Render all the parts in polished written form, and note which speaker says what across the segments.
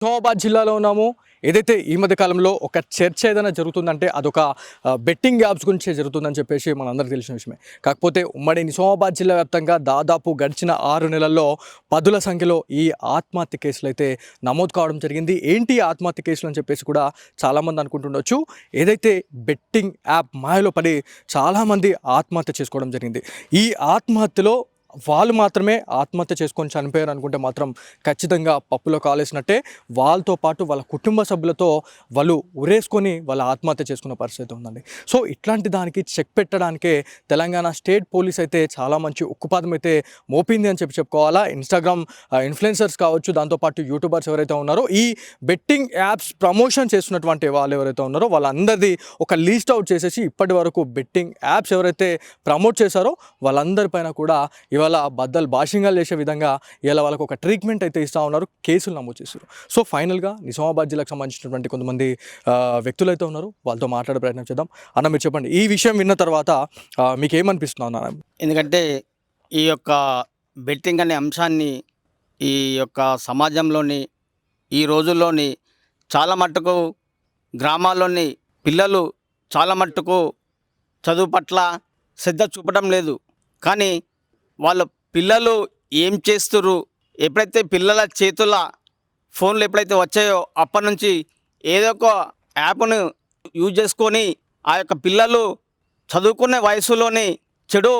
Speaker 1: నిజామాబాద్ జిల్లాలో ఉన్నాము. ఏదైతే ఈ మధ్య కాలంలో ఒక చర్చ ఏదైనా జరుగుతుందంటే అదొక బెట్టింగ్ యాప్స్ గురించే జరుగుతుందని చెప్పేసి మనందరికీ తెలిసిన విషయమే. కాకపోతే ఉమ్మడి నిజామాబాద్ జిల్లా వ్యాప్తంగా దాదాపు గడిచిన 6 నెలల్లో పదుల సంఖ్యలో ఈ ఆత్మహత్య కేసులైతే నమోదు కావడం జరిగింది. ఏంటి ఈ ఆత్మహత్య కేసులు అని చెప్పేసి కూడా చాలామంది అనుకుంటుండొచ్చు. ఏదైతే బెట్టింగ్ యాప్ మాయలో పడి చాలామంది ఆత్మహత్య చేసుకోవడం జరిగింది. ఈ ఆత్మహత్యలో వాళ్ళు మాత్రమే ఆత్మహత్య చేసుకొని చనిపోయారు అనుకుంటే మాత్రం ఖచ్చితంగా పప్పులో కాలేసినట్టే. వాళ్ళతో పాటు వాళ్ళ కుటుంబ సభ్యులతో వాళ్ళు ఉరేసుకొని వాళ్ళ ఆత్మహత్య చేసుకున్న పరిస్థితి ఉందండి. సో ఇట్లాంటి దానికి చెక్ పెట్టడానికే తెలంగాణ స్టేట్ పోలీస్ అయితే చాలా మంచి ఉక్కుపాదం అయితే మోపింది అని చెప్పుకోవాలా. ఇన్స్టాగ్రామ్ ఇన్ఫ్లుయెన్సర్స్ కావచ్చు, దాంతోపాటు యూట్యూబర్స్ ఎవరైతే ఉన్నారో ఈ బెట్టింగ్ యాప్స్ ప్రమోషన్ చేస్తున్నటువంటి వాళ్ళు ఎవరైతే ఉన్నారో వాళ్ళందరిది ఒక లీస్ట్ అవుట్ చేసేసి ఇప్పటి వరకు బెట్టింగ్ యాప్స్ ఎవరైతే ప్రమోట్ చేశారో వాళ్ళందరిపైన కూడా ఇవాళ బద్దలు భాషింగాలు చేసే విధంగా ఇలా వాళ్ళకు ఒక ట్రీట్మెంట్ అయితే ఇస్తూ ఉన్నారు, కేసులు నమోదు చేశారు. సో ఫైనల్గా నిజామాబాద్ జిల్లాకు సంబంధించినటువంటి కొంతమంది వ్యక్తులు అయితే ఉన్నారు, వాళ్ళతో మాట్లాడే ప్రయత్నం చేద్దాం. అన్న మీరు చెప్పండి, ఈ విషయం విన్న తర్వాత మీకు ఏమనిపిస్తుంది అన్న?
Speaker 2: ఎందుకంటే ఈ యొక్క బెట్టింగ్ అనే అంశాన్ని ఈ యొక్క సమాజంలోని ఈ రోజుల్లోని చాలా మట్టుకు గ్రామాల్లోని పిల్లలు చాలా మట్టుకు చదువు పట్ల శ్రద్ధ చూపడం లేదు. కానీ వాళ్ళ పిల్లలు ఏం చేస్తుర్రు, ఎప్పుడైతే పిల్లల చేతుల ఫోన్లు ఎప్పుడైతే వచ్చాయో అప్పటి నుంచి ఏదో ఒక యాప్ను యూజ్ చేసుకొని ఆ యొక్క పిల్లలు చదువుకునే వయసులోని చెడు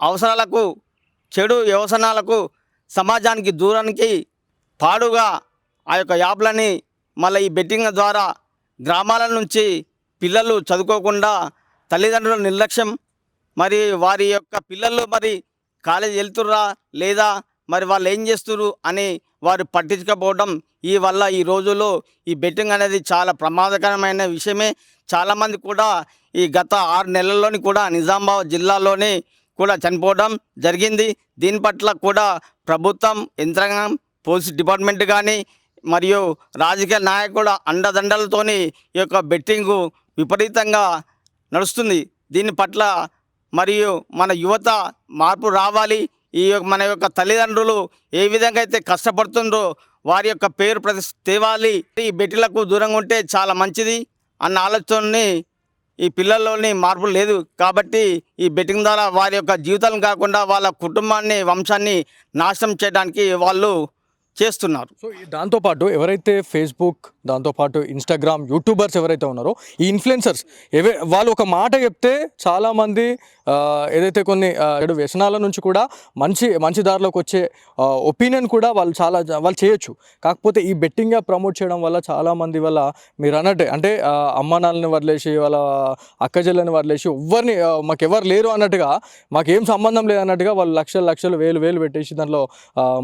Speaker 2: అవసరాలకు, చెడు వ్యసనాలకు, సమాజానికి దూరానికి పాడుగా ఆ యొక్క యాప్లని మళ్ళీ ఈ బెట్టింగ్ ద్వారా గ్రామాల నుంచి పిల్లలు చదువుకోకుండా తల్లిదండ్రుల నిర్లక్ష్యం, మరి వారి యొక్క పిల్లలు మరి కాలేజీ వెళ్తుర్రా లేదా మరి వాళ్ళు ఏం చేస్తుర్రు అని వారు పట్టించుకోకపోవడం ఈ వల్ల ఈ రోజుల్లో ఈ బెట్టింగ్ అనేది చాలా ప్రమాదకరమైన విషయమే. చాలామంది కూడా ఈ గత 6 నెలల్లోని కూడా నిజామాబాద్ జిల్లాలోనే కూడా చనిపోవడం జరిగింది. దీని పట్ల కూడా ప్రభుత్వం యంత్రాంగం, పోలీస్ డిపార్ట్మెంట్ కానీ మరియు రాజకీయ నాయకుల అండదండలతోని ఈ యొక్క బెట్టింగు విపరీతంగా నడుస్తుంది. దీని పట్ల మరియు మన యువత మార్పు రావాలి. ఈ మన యొక్క తల్లిదండ్రులు ఏ విధంగా అయితే కష్టపడుతుండ్రో వారి యొక్క పేరు తేవాలి. ఈ బెట్టిలకు దూరంగా ఉంటే చాలా మంచిది అన్న ఆలోచనని ఈ పిల్లల్లోని మార్పు లేదు. కాబట్టి ఈ బెట్టింగ్ ద్వారా వారి యొక్క జీవితాలను కాకుండా వాళ్ళ కుటుంబాన్ని, వంశాన్ని నాశనం చేయడానికి వాళ్ళు చేస్తున్నారు.
Speaker 1: సో దాంతోపాటు ఎవరైతే ఫేస్బుక్, దాంతోపాటు ఇన్స్టాగ్రామ్ యూట్యూబర్స్ ఎవరైతే ఉన్నారో ఈ ఇన్ఫ్లుయెన్సర్స్ వాళ్ళు ఒక మాట చెప్తే చాలామంది ఏదైతే కొన్ని చెడు వ్యసనాల నుంచి కూడా మంచి దారిలోకి వచ్చే ఒపీనియన్ కూడా వాళ్ళు చేయొచ్చు. కాకపోతే ఈ బెట్టింగ్గా ప్రమోట్ చేయడం వల్ల చాలామంది వల్ల మీరు అన్నట్టే అంటే అమ్మ నాన్నని వదిలేసి వాళ్ళ అక్కచెల్లెని వదిలేసి మాకెవరు లేరు అన్నట్టుగా, మాకేం సంబంధం లేదన్నట్టుగా వాళ్ళు లక్షలు వేలు పెట్టేసి దాంట్లో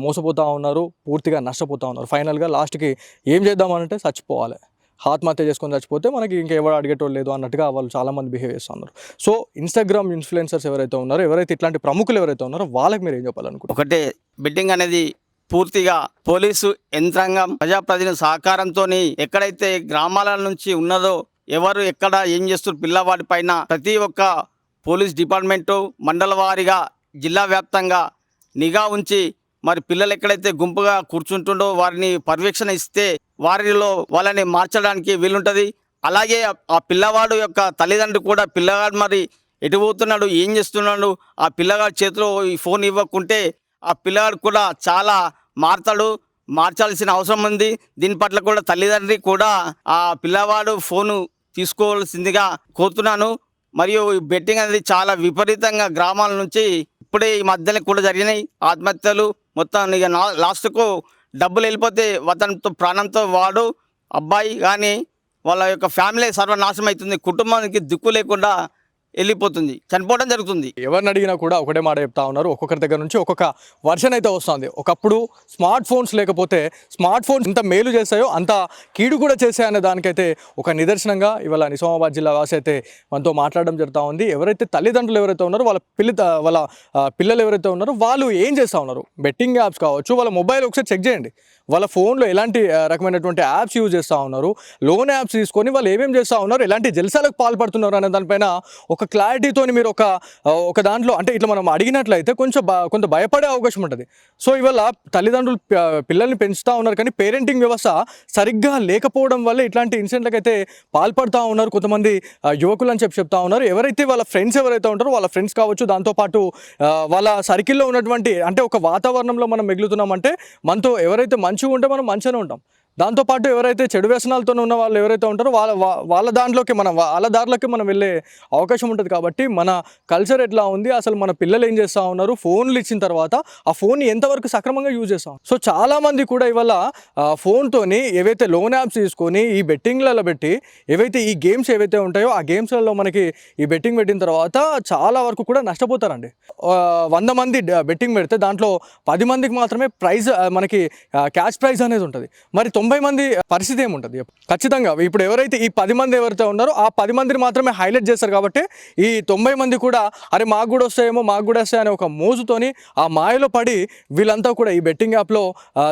Speaker 1: మోసపోతూ ఉన్నారు, పూర్తిగా నష్టపోతూ ఉన్నారు. ఫైనల్గా లాస్ట్కి ఏం చేద్దామనంటే చచ్చిపోవాలి, ఆత్మహత్య చేసుకొని చచ్చిపోతే మనకి ఇంకెవరు అడిగేటోళ్ళు లేదు అన్నట్టుగా వాళ్ళు చాలామంది బిహేవ్ చేస్తున్నారు. సో ఇన్స్టాగ్రామ్ ఇన్ఫ్లుయెన్సర్స్ ఎవరైతే ఉన్నారో, ఎవరైతే ఇట్లాంటి ప్రముఖులు ఎవరైతే ఉన్నారో వాళ్ళకి మీరు ఏం చెప్పాలనుకుంటారు?
Speaker 2: ఒకటే, బెట్టింగ్ అనేది పూర్తిగా పోలీసు యంత్రాంగం, ప్రజాప్రతినిధుల సహకారంతో ఎక్కడైతే గ్రామాల నుంచి ఉన్నదో, ఎవరు ఎక్కడ ఏం చేస్తున్నారు పిల్లవాడి పైన ప్రతి ఒక్క పోలీస్ డిపార్ట్మెంటు మండల వారీగా జిల్లా వ్యాప్తంగా నిఘా ఉంచి మరి పిల్లలు ఎక్కడైతే గుంపుగా కూర్చుంటుండో వారిని పర్యవేక్షణ ఇస్తే వాళ్ళని మార్చడానికి వీలుంటుంది. అలాగే ఆ పిల్లవాడు యొక్క తల్లిదండ్రులు కూడా పిల్లవాడు మరి ఎటు పోతున్నాడు, ఏం చేస్తున్నాడు, ఆ పిల్లగాడి చేతిలో ఈ ఫోన్ ఇవ్వకుంటే ఆ పిల్లగాడు కూడా చాలా మార్చాల్సిన అవసరం ఉంది. దీని పట్ల కూడా తల్లిదండ్రి కూడా ఆ పిల్లవాడు ఫోను తీసుకోవాల్సిందిగా కోరుతున్నాను. మరియు ఈ బెట్టింగ్ అనేది చాలా విపరీతంగా గ్రామాల నుంచి ఇప్పుడే ఈ మధ్యలో కూడా జరిగినాయి ఆత్మహత్యలు. మొత్తం ఇక లాస్ట్కు డబ్బులు వెళ్ళిపోతే వతనితో ప్రాణంతో వాడు అబ్బాయి కానీ వాళ్ళ యొక్క ఫ్యామిలీ సర్వనాశనం అవుతుంది, కుటుంబానికి దిక్కు లేకుండా వెళ్ళిపోతుంది, చనిపోవడం జరుగుతుంది.
Speaker 1: ఎవరిని అడిగినా కూడా ఒకటే మాట చెప్తా ఉన్నారు, ఒక్కొక్కరి దగ్గర నుంచి ఒక్కొక్క వర్షన్ అయితే వస్తుంది. ఒకప్పుడు స్మార్ట్ ఫోన్స్ లేకపోతే స్మార్ట్ ఫోన్స్ ఎంత మేలు చేస్తాయో అంత కీడు కూడా చేసాయనే దానికైతే ఒక నిదర్శనంగా ఇవాళ నిజామాబాద్ జిల్లా వాసి అయితే మనతో మాట్లాడడం జరుగుతూ ఉంది. ఎవరైతే తల్లిదండ్రులు ఎవరైతే ఉన్నారో వాళ్ళ పిల్లలు ఎవరైతే ఉన్నారో వాళ్ళు ఏం చేస్తూ ఉన్నారు, బెట్టింగ్ యాప్స్ కావచ్చు, వాళ్ళ మొబైల్ ఒకసారి చెక్ చేయండి, వాళ్ళ ఫోన్లో ఎలాంటి రకమైనటువంటి యాప్స్ యూజ్ చేస్తూ ఉన్నారు, లోన్ యాప్స్ తీసుకొని వాళ్ళు ఏమేమి చేస్తూ ఉన్నారు, ఎలాంటి జల్సాలకు పాల్పడుతున్నారు అనే దానిపైన ఒక క్లారిటీతోని మీరు ఒక దాంట్లో అంటే ఇట్లా మనం అడిగినట్లయితే కొంత భయపడే అవకాశం ఉంటుంది. సో ఇవాళ తల్లిదండ్రులు పిల్లల్ని పెంచుతూ ఉన్నారు, కానీ పేరెంటింగ్ వ్యవస్థ సరిగ్గా లేకపోవడం వల్ల ఇట్లాంటి ఇన్సిడెంట్లకు అయితే పాల్పడుతూ ఉన్నారు కొంతమంది యువకులు అని చెప్తా ఉన్నారు. ఎవరైతే వాళ్ళ ఫ్రెండ్స్ ఎవరైతే ఉంటారో వాళ్ళ ఫ్రెండ్స్ కావచ్చు, దాంతోపాటు వాళ్ళ సర్కిల్లో ఉన్నటువంటి అంటే ఒక వాతావరణంలో మనం మిగులుతున్నామంటే మనతో ఎవరైతే మంచిగా ఉంటే మనం మంచిగానే ఉంటాం. దాంతోపాటు ఎవరైతే చెడు వ్యసనాలతో ఉన్న వాళ్ళు ఎవరైతే ఉంటారో వాళ్ళ దారిలోకి మనం వెళ్ళే అవకాశం ఉంటుంది. కాబట్టి మన కల్చర్ ఎట్లా ఉంది, అసలు మన పిల్లలు ఏం చేస్తూ ఉన్నారు, ఫోన్లు ఇచ్చిన తర్వాత ఆ ఫోన్ని ఎంతవరకు సక్రమంగా యూజ్ చేస్తాం. సో చాలామంది కూడా ఇవాళ ఫోన్తోని ఏవైతే లోన్ యాప్స్ తీసుకొని ఈ బెట్టింగ్లలో పెట్టి ఏవైతే ఈ గేమ్స్ ఏవైతే ఉంటాయో ఆ గేమ్స్లలో మనకి ఈ బెట్టింగ్ పెట్టిన తర్వాత చాలా వరకు కూడా నష్టపోతారండి. 100 మంది బెట్టింగ్ పెడితే దాంట్లో 10 మందికి మాత్రమే ప్రైజ్ మనకి క్యాష్ ప్రైజ్ అనేది ఉంటుంది. మరి 90 మంది పరిస్థితి ఏముంటుంది? ఖచ్చితంగా ఇప్పుడు ఎవరైతే ఈ 10 మంది ఎవరైతే ఉన్నారో ఆ 10 మందిని మాత్రమే హైలైట్ చేస్తారు. కాబట్టి ఈ 90 మంది కూడా అరే మాకు కూడా వస్తాయి అనే ఒక మోజుతోని ఆ మాయలో పడి వీళ్ళంతా కూడా ఈ బెట్టింగ్ యాప్లో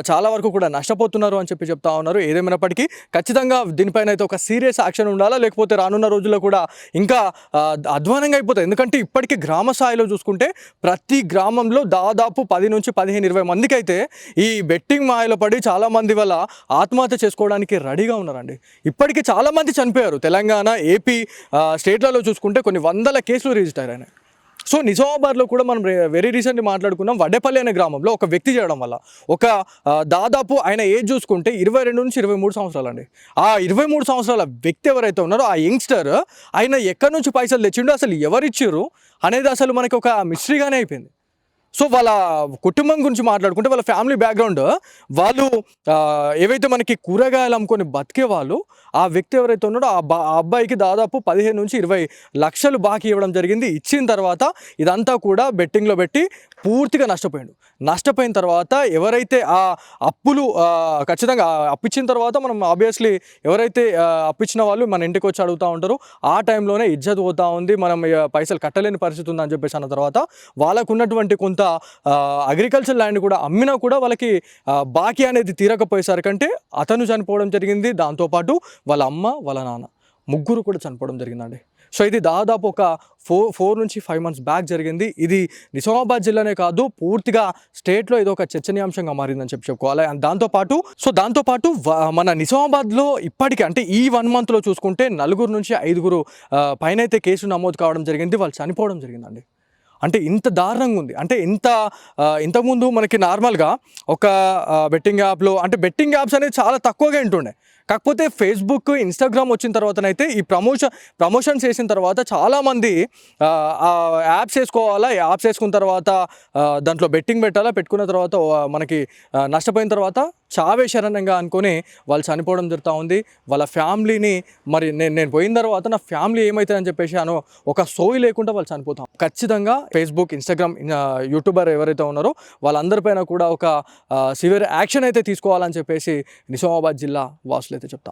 Speaker 1: చాలా వరకు కూడా నష్టపోతున్నారు అని చెప్తా ఉన్నారు. ఏదేమైనప్పటికీ ఖచ్చితంగా దీనిపైన అయితే ఒక సీరియస్ యాక్షన్ ఉండాలా, లేకపోతే రానున్న రోజుల్లో కూడా ఇంకా అధ్వానంగా అయిపోతుంది. ఎందుకంటే ఇప్పటికీ గ్రామ స్థాయిలో చూసుకుంటే ప్రతి గ్రామంలో దాదాపు 10 నుంచి 15, 20 మందికి అయితే ఈ బెట్టింగ్ మాయలో పడి చాలామంది వల్ల ఆత్మహత్య చేసుకోవడానికి రెడీగా ఉన్నారండి. ఇప్పటికీ చాలామంది చనిపోయారు. తెలంగాణ, ఏపీ స్టేట్లలో చూసుకుంటే కొన్ని వందల కేసులు రిజిస్టర్ అయినాయి. సో నిజామాబాద్లో కూడా మనం వెరీ రీసెంట్లీ మాట్లాడుకున్నాం. వడ్డేపల్లి అనే గ్రామంలో ఒక వ్యక్తి చేయడం వల్ల దాదాపు ఆయన ఏజ్ చూసుకుంటే 22 నుంచి 23 సంవత్సరాలు అండి. ఆ 23 సంవత్సరాల వ్యక్తి ఎవరైతే ఉన్నారో ఆ యంగ్స్టర్ ఆయన ఎక్కడి నుంచి పైసలు తెచ్చిండో, అసలు ఎవరిచ్చిర్రు అనేది అసలు మనకి ఒక మిస్టరీగానే అయిపోయింది. సో వాళ్ళ కుటుంబం గురించి మాట్లాడుకుంటే వాళ్ళ ఫ్యామిలీ బ్యాక్గ్రౌండ్, వాళ్ళు ఏవైతే మనకి కూరగాయలు అమ్ముకొని బతికే వాళ్ళు, ఆ వ్యక్తి ఎవరైతే ఉన్నాడో ఆ అబ్బాయికి దాదాపు 15 నుంచి 20 లక్షలు బాకీ ఇవ్వడం జరిగింది. ఇచ్చిన తర్వాత ఇదంతా కూడా బెట్టింగ్లో పెట్టి పూర్తిగా నష్టపోయిన తర్వాత ఎవరైతే ఆ అప్పులు ఖచ్చితంగా అప్పిచ్చిన తర్వాత మనం ఆబ్వియస్లీ ఎవరైతే అప్పిచ్చిన వాళ్ళు మన ఇంటికి వచ్చి అడుగుతూ ఉంటారు. ఆ టైంలోనే ఇజ్జత్ పోతూ ఉంది, మనం పైసలు కట్టలేని పరిస్థితి ఉందని చెప్పేసి అన్న తర్వాత వాళ్ళకు ఉన్నటువంటి కొంత అగ్రికల్చర్ ల్యాండ్ కూడా అమ్మినా కూడా వాళ్ళకి బాకీ అనేది తీరకపోయేసరికంటే అతను చనిపోవడం జరిగింది. దాంతోపాటు వాళ్ళ అమ్మ, వాళ్ళ నాన్న ముగ్గురు కూడా చనిపోవడం జరిగిందండి. సో ఇది దాదాపు ఒక 4 నుంచి 5 మంత్స్ బ్యాక్ జరిగింది. ఇది నిజామాబాద్ జిల్లానే కాదు, పూర్తిగా స్టేట్లో ఇది ఒక చర్చనీయాంశంగా మారిందని చెప్పుకోవాలి. అండ్ దాంతోపాటు మన నిజామాబాద్లో ఇప్పటికీ అంటే ఈ 1 మంత్లో చూసుకుంటే 4 నుంచి 5 పైన అయితే కేసులు నమోదు కావడం జరిగింది. వాళ్ళు చనిపోవడం జరిగిందండి. అంటే ఇంత దారుణంగా ఉంది. అంటే ఇంతకుముందు మనకి నార్మల్గా ఒక బెట్టింగ్ యాప్లో అంటే బెట్టింగ్ యాప్స్ అనేది చాలా తక్కువగా ఉంటుండే. కాకపోతే ఫేస్బుక్, ఇన్స్టాగ్రామ్ వచ్చిన తర్వాతనైతే ఈ ప్రమోషన్స్ చేసిన తర్వాత చాలామంది యాప్స్ వేసుకున్న తర్వాత దాంట్లో బెట్టింగ్ పెట్టాలా, పెట్టుకున్న తర్వాత మనకి నష్టపోయిన తర్వాత చావే శరణంగా అనుకొని వాళ్ళు చనిపోవడం జరుగుతూ ఉంది. వాళ్ళ ఫ్యామిలీని మరి నేను పోయిన తర్వాత నా ఫ్యామిలీ ఏమవుతుందని చెప్పేసి ఒక సోయి లేకుండా వాళ్ళు చనిపోతాం. ఖచ్చితంగా ఫేస్బుక్, ఇన్స్టాగ్రామ్, యూట్యూబర్ ఎవరైతే ఉన్నారో వాళ్ళందరిపైన కూడా ఒక సివియర్ యాక్షన్ అయితే తీసుకోవాలని చెప్పేసి నిజామాబాద్ జిల్లా వాసులు అయితే చెప్తా